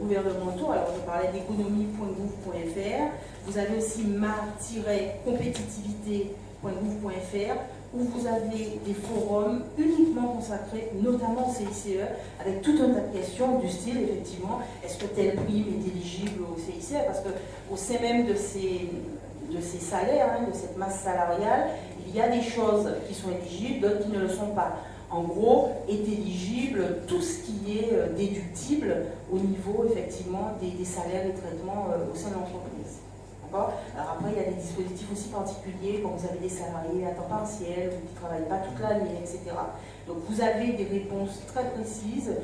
gouvernementaux. Alors, je parlais d'économie.gouv.fr. Vous avez aussi ma-compétitivité.gouv.fr où vous avez des forums uniquement consacrés, notamment au CICE, avec tout un tas de questions du style, effectivement, est-ce que telle prime est éligible au CICE? Parce qu'au sein même de ces salaires, de cette masse salariale, il y a des choses qui sont éligibles, d'autres qui ne le sont pas. En gros, est éligible tout ce qui est déductible au niveau, effectivement, des salaires et traitements au sein de l'entreprise. Alors après, il y a des dispositifs aussi particuliers, quand vous avez des salariés à temps partiel, qui ne travaillent pas toute l'année, etc. Donc vous avez des réponses très précises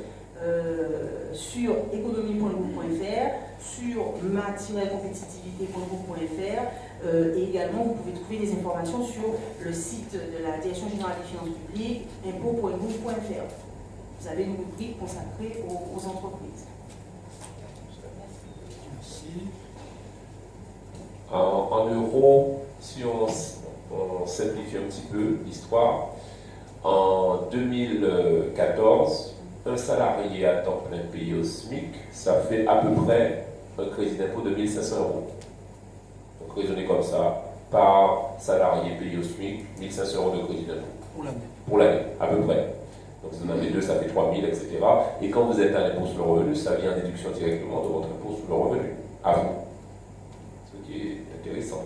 sur économie.gouv.fr, sur ma-compétitivité.gouv.fr et également vous pouvez trouver des informations sur le site de la Direction Générale des Finances Publiques, impôts.gouv.fr. Vous avez une rubrique consacrée aux entreprises. Merci. En euros, si on simplifie un petit peu l'histoire, en 2014, un salarié à temps plein payé au SMIC, ça fait à peu près un crédit d'impôt de 1 500 euros. Donc raisonnez comme ça, par salarié payé au SMIC, 1 500 euros de crédit d'impôt. Pour l'année, à peu près. Donc si vous en avez deux, ça fait 3 000, etc. Et quand vous êtes à l'impôt sur le revenu, ça vient en déduction directement de votre impôt sur le revenu, à vous. Ce qui est intéressant.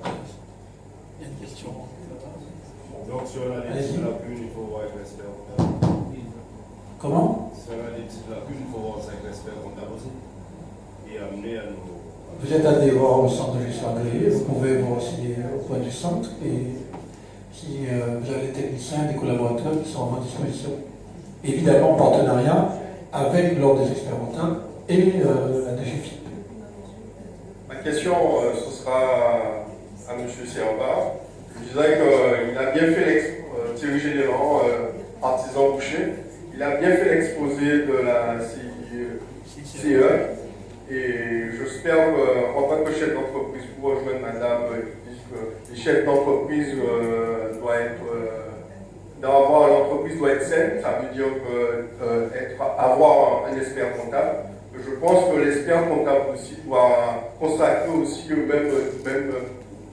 Il y a une question. Donc sur la liste de la lacune, il faut voir avec l'expert comptable. Comment? Sur la liste de la lacune, il faut voir avec l'expert comptable aussi. Et amener à nos... Vous êtes allé voir au centre de gestion agréé, vous pouvez voir aussi au point du centre et si vous avez des techniciens, des collaborateurs qui sont à votre disposition. Évidemment en partenariat avec l'ordre des experts comptables et la DGFIP. Ma question, ce sera à M. Serva. Je disais qu'il a bien fait Thierry Général, artisan boucher, il a bien fait l'exposé de la CICE. Et j'espère qu'en tant que chef d'entreprise, pour rejoindre madame, les chefs d'entreprise l'entreprise doit être saine, ça veut dire avoir un expert comptable. Je pense que l'expert comptable aussi doit consacrer aussi le même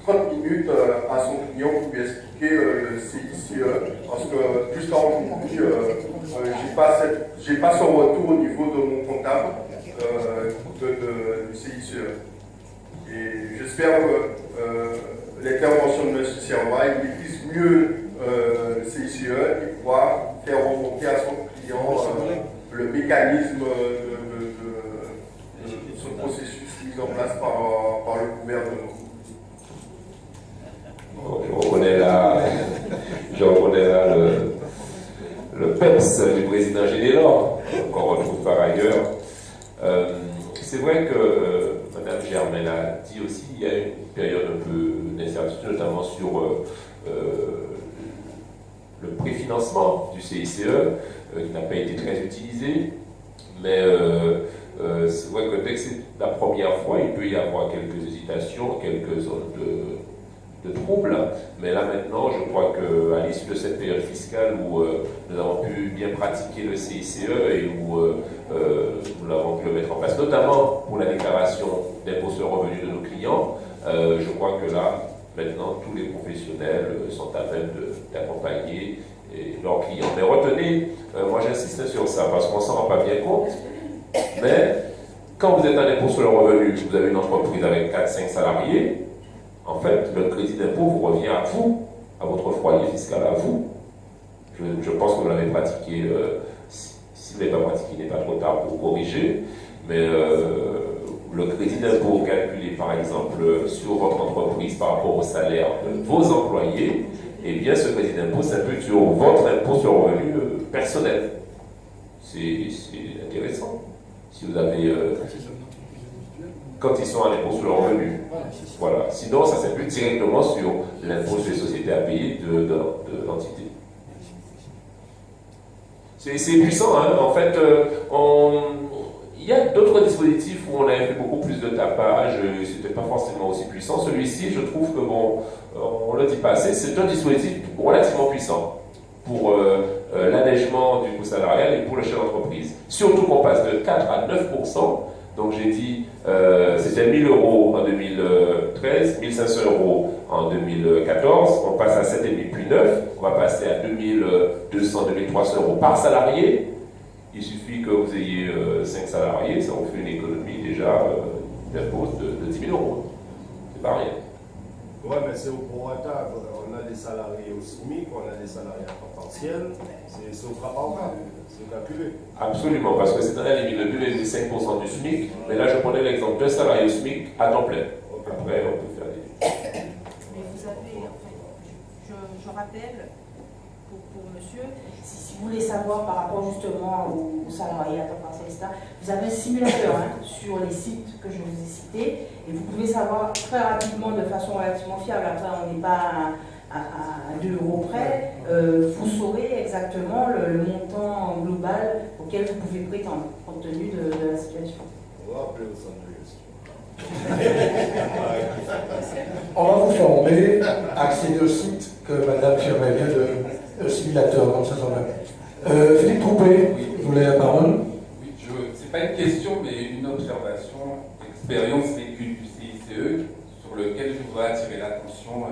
30 minutes à son client pour lui expliquer le CICE, parce que jusqu'à aujourd'hui, j'ai pas son retour au niveau de mon comptable du CICE. Et j'espère que l'intervention de M. Serva, il maîtrise mieux le CICE et pourra faire remonter à son client le mécanisme de ce processus mis en place par le gouvernement. Je reconnais là le PEPS du président Génélor, qu'on retrouve par ailleurs. C'est vrai que Mme Germain l'a dit aussi, il y a une période un peu d'incertitude, notamment sur le préfinancement du CICE, qui n'a pas été très utilisé, mais c'est vrai que dès que c'est la première fois, il peut y avoir quelques hésitations, quelques zones de troubles, mais là maintenant, je crois qu'à l'issue de cette période fiscale où nous avons pu bien pratiquer le CICE et où nous avons pu le mettre en place, notamment pour la déclaration d'impôt sur le revenu de nos clients, je crois que là, maintenant, tous les professionnels sont à même d'accompagner leurs clients. Mais retenez, moi j'insiste sur ça parce qu'on ne s'en rend pas bien compte, mais quand vous êtes en impôt sur le revenu, vous avez une entreprise avec 4-5 salariés, en fait, le crédit d'impôt vous revient à vous, à votre foyer fiscal, à vous. Je pense que vous l'avez pratiqué. Si vous ne l'avez pas pratiqué, il n'est pas trop tard pour corriger. Mais le crédit d'impôt calculé, par exemple, sur votre entreprise par rapport au salaire de vos employés, eh bien, ce crédit d'impôt s'impute sur votre impôt sur le revenu personnel. C'est intéressant. Si vous avez... quand ils sont à l'impôt sur le revenu. Voilà. Sinon, ça s'impute directement sur l'impôt sur les sociétés à payer de l'entité. C'est puissant, hein. En fait, il y a d'autres dispositifs où on avait fait beaucoup plus de tapage, c'était pas forcément aussi puissant. Celui-ci, je trouve que, bon, on ne le dit pas assez, c'est un dispositif relativement puissant pour l'allègement du coût salarial et pour le chef d'entreprise. Surtout qu'on passe de 4 à 9%. Donc j'ai dit, c'était 1 000 € en 2013, 1 500 € en 2014, on passe à 7,5 puis 9, on va passer à 2 200, 2 300 € par salarié. Il suffit que vous ayez 5 salariés, ça vous fait une économie déjà d'impôt de 10 000 €. C'est pas rien. Oui, mais c'est au prorata. On a des salariés au SMIC, on a des salariés à temps partiel. C'est au cas par cas, c'est calculé. Absolument, parce que c'est dans la limite de 2,5% du SMIC. Mais là, je prenais l'exemple d'un salarié au SMIC à temps plein. Après, on peut faire des... Mais vous avez, je rappelle, pour monsieur, si vous voulez savoir par rapport justement aux salariés à temps partiel, etc., vous avez un simulateur sur les sites que je vous ai cités, et vous pouvez savoir très rapidement, de façon relativement fiable, après on n'est pas à 2 € près, vous saurez exactement le montant global auquel vous pouvez prétendre, compte tenu de la situation. On va appeler au centre de gestion. On va vous former, accéder au site que Mme Germain vient de simulateur, comme ça va. Philippe Troupé, vous voulez la parole? Oui, ce n'est pas une question, mais une observation, expérience vécue du CICE, sur lequel je voudrais attirer l'attention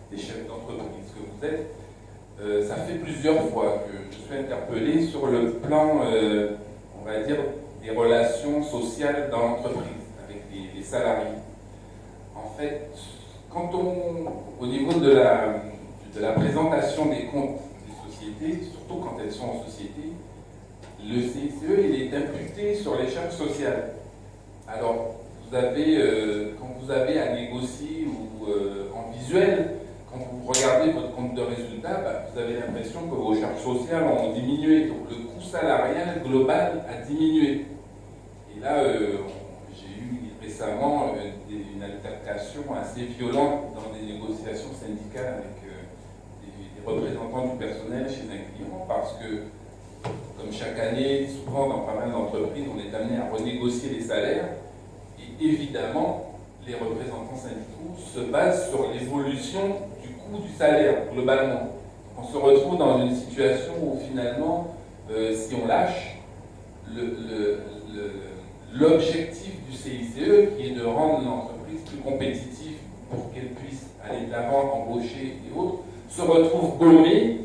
des chefs d'entreprise que vous êtes. Ça fait plusieurs fois que je suis interpellé sur le plan, on va dire, des relations sociales dans l'entreprise, avec les salariés. En fait, quand au niveau de la présentation des comptes des sociétés, surtout quand elles sont en société, le CICE il est imputé sur les charges sociales. Alors, quand vous avez à négocier ou en visuel, quand vous regardez votre compte de résultat, vous avez l'impression que vos charges sociales ont diminué. Donc le coût salarial global a diminué. Et là, j'ai eu récemment une altercation assez violente dans des négociations syndicales avec des représentants du personnel chez un client, parce que, comme chaque année, souvent dans pas mal d'entreprises, on est amené à renégocier les salaires. Et évidemment, les représentants syndicaux se basent sur l'évolution du coût du salaire, globalement. On se retrouve dans une situation où finalement, si on lâche, l'objectif du CICE, qui est de rendre l'entreprise plus compétitive pour qu'elles puissent aller de l'avant, embaucher et autres, se retrouvent gommées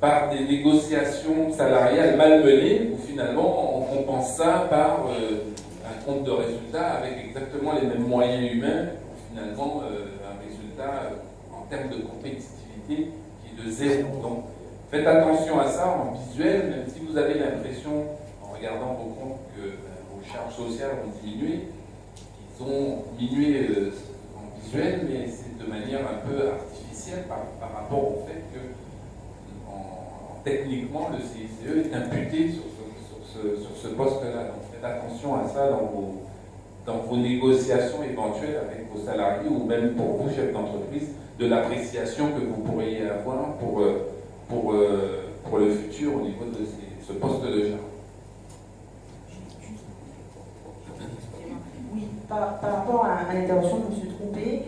par des négociations salariales mal menées, où finalement on compense ça par un compte de résultat avec exactement les mêmes moyens humains, finalement un résultat en termes de compétitivité qui est de zéro. Donc faites attention à ça en visuel, même si vous avez l'impression, en regardant vos comptes, que vos charges sociales ont diminué, ils ont diminué en visuel, mais c'est de manière un peu artificielle par rapport au fait que techniquement, le CICE est imputé sur ce poste-là. Donc faites attention à ça dans vos négociations éventuelles avec vos salariés ou même pour vous, chefs d'entreprise, de l'appréciation que vous pourriez avoir pour le futur au niveau de ce poste de charge. Oui, par rapport à l'intervention de M. Trompé,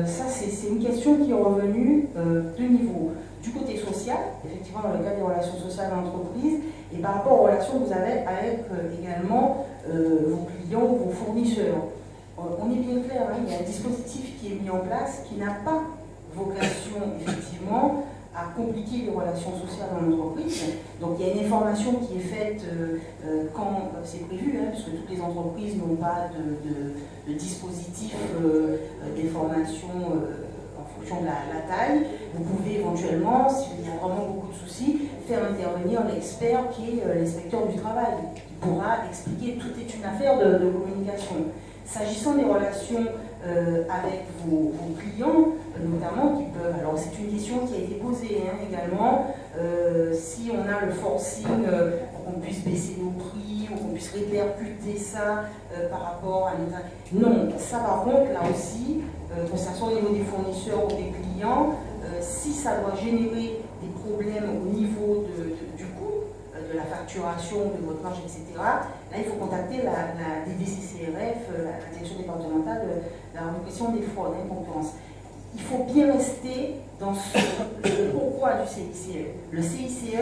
ça c'est une question qui est revenue de niveau. Du côté social, effectivement dans le cadre des relations sociales d'entreprise, et par rapport aux relations que vous avez avec également vos clients ou vos fournisseurs. On est bien clair, hein, il y a un dispositif qui est mis en place qui n'a pas vocation effectivement à compliquer les relations sociales dans l'entreprise. Donc il y a une information qui est faite quand c'est prévu, hein, puisque toutes les entreprises n'ont pas de dispositif d'information en fonction de la taille. Vous pouvez éventuellement, s'il y a vraiment beaucoup de soucis, faire intervenir l'expert qui est l'inspecteur du travail, qui pourra expliquer. Tout est une affaire de communication. S'agissant des relations avec vos clients, notamment, qui peuvent... Alors c'est une question qui a été posée hein, également, si on a le forcing pour qu'on puisse baisser nos prix ou qu'on puisse répercuter ça par rapport à notre... Non, ça par contre, là aussi, que ce soit au niveau des fournisseurs ou des clients, si ça doit générer des problèmes au niveau du coût, de la facturation, de votre marge, etc., là, il faut contacter la DDCCRF, la direction départementale de la répression des fraudes et concurrence. Il faut bien rester dans le pourquoi du CICE. Le CICE,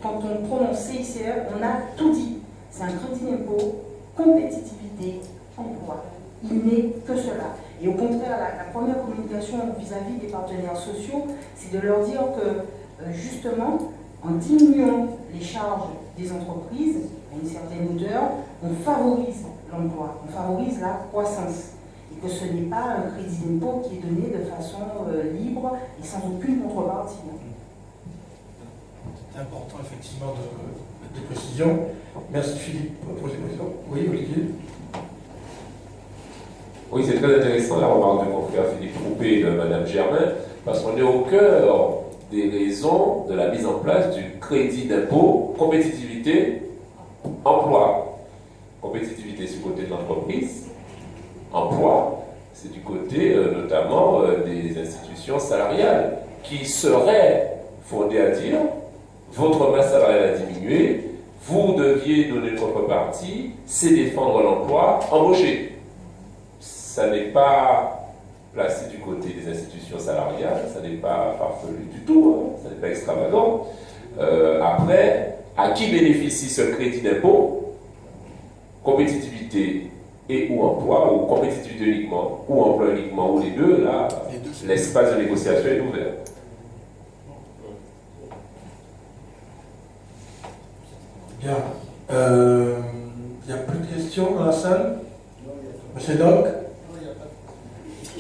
quand on prononce CICE, on a tout dit. C'est un crédit d'impôt, compétitivité, emploi. Il n'est que cela. Et au contraire, la première communication vis-à-vis des partenaires sociaux, c'est de leur dire que, justement, en diminuant les charges des entreprises à une certaine hauteur, on favorise l'emploi, on favorise la croissance. Et que ce n'est pas un crédit d'impôt qui est donné de façon libre et sans aucune contrepartie. C'est important, effectivement, de précision. Merci Philippe pour ces questions. Oui, Olivier. Oui, c'est très intéressant la remarque de mon frère Philippe Troupé et de Mme Germain, parce qu'on est au cœur des raisons de la mise en place du crédit d'impôt, compétitivité, emploi. Compétitivité, c'est du côté de l'entreprise. Emploi, c'est du côté notamment des institutions salariales qui seraient fondées à dire votre masse salariale a diminué, vous deviez donner une contrepartie, c'est défendre l'emploi, embaucher. Ça n'est pas placé du côté des institutions salariales, ça n'est pas farfelu du tout, hein, ça n'est pas extravagant. Après, à qui bénéficie ce crédit d'impôt? Compétitivité et ou emploi, ou compétitivité uniquement, ou emploi uniquement, ou les deux, là, l'espace de négociation est ouvert. Bien. Il n'y a plus de questions dans la salle? Monsieur Doc?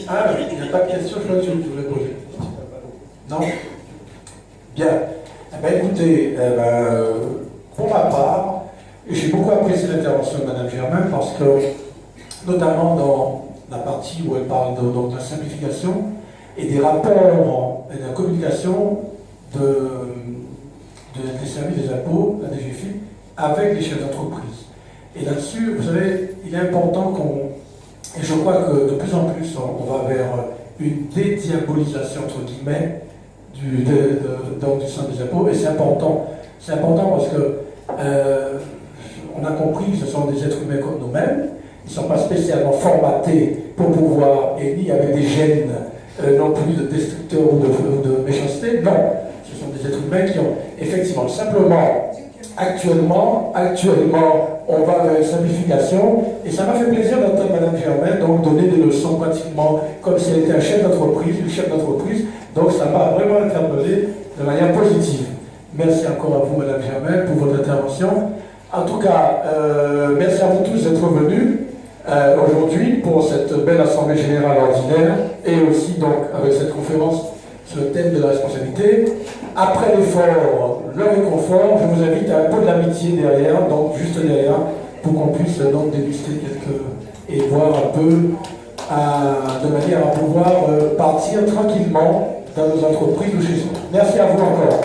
Ah, il n'y a pas de questions, je crois que je voulais poser. Non? Bien. Eh bien, écoutez, pour ma part, j'ai beaucoup apprécié l'intervention de Mme Germain parce que, notamment dans la partie où elle parle de la simplification et des rapports et de la communication des services des impôts, la DGFiP, avec les chefs d'entreprise. Et là-dessus, vous savez, il est important et je crois que de plus en plus, on va vers une dédiabolisation, entre guillemets, du centre des impôts, et c'est important. C'est important parce que on a compris que ce sont des êtres humains comme nous-mêmes, ils ne sont pas spécialement formatés pour pouvoir, et ni avec des gènes non plus de destructeurs ou de méchanceté, non. Ce sont des êtres humains qui ont effectivement simplement Actuellement, on va vers une simplification et ça m'a fait plaisir d'entendre Mme Germain donc donner des leçons pratiquement comme si elle était un chef d'entreprise, une chef d'entreprise. Donc ça m'a vraiment interpellé de manière positive. Merci encore à vous, Mme Germain, pour votre intervention. En tout cas, merci à vous tous d'être venus aujourd'hui pour cette belle Assemblée Générale Ordinaire et aussi donc avec cette conférence sur le thème de la responsabilité. Après l'effort, le réconfort, je vous invite à un peu de l'amitié derrière, donc juste derrière, pour qu'on puisse donc déguster quelques et voir un peu de manière à pouvoir partir tranquillement dans nos entreprises ou chez nous. Merci à vous encore.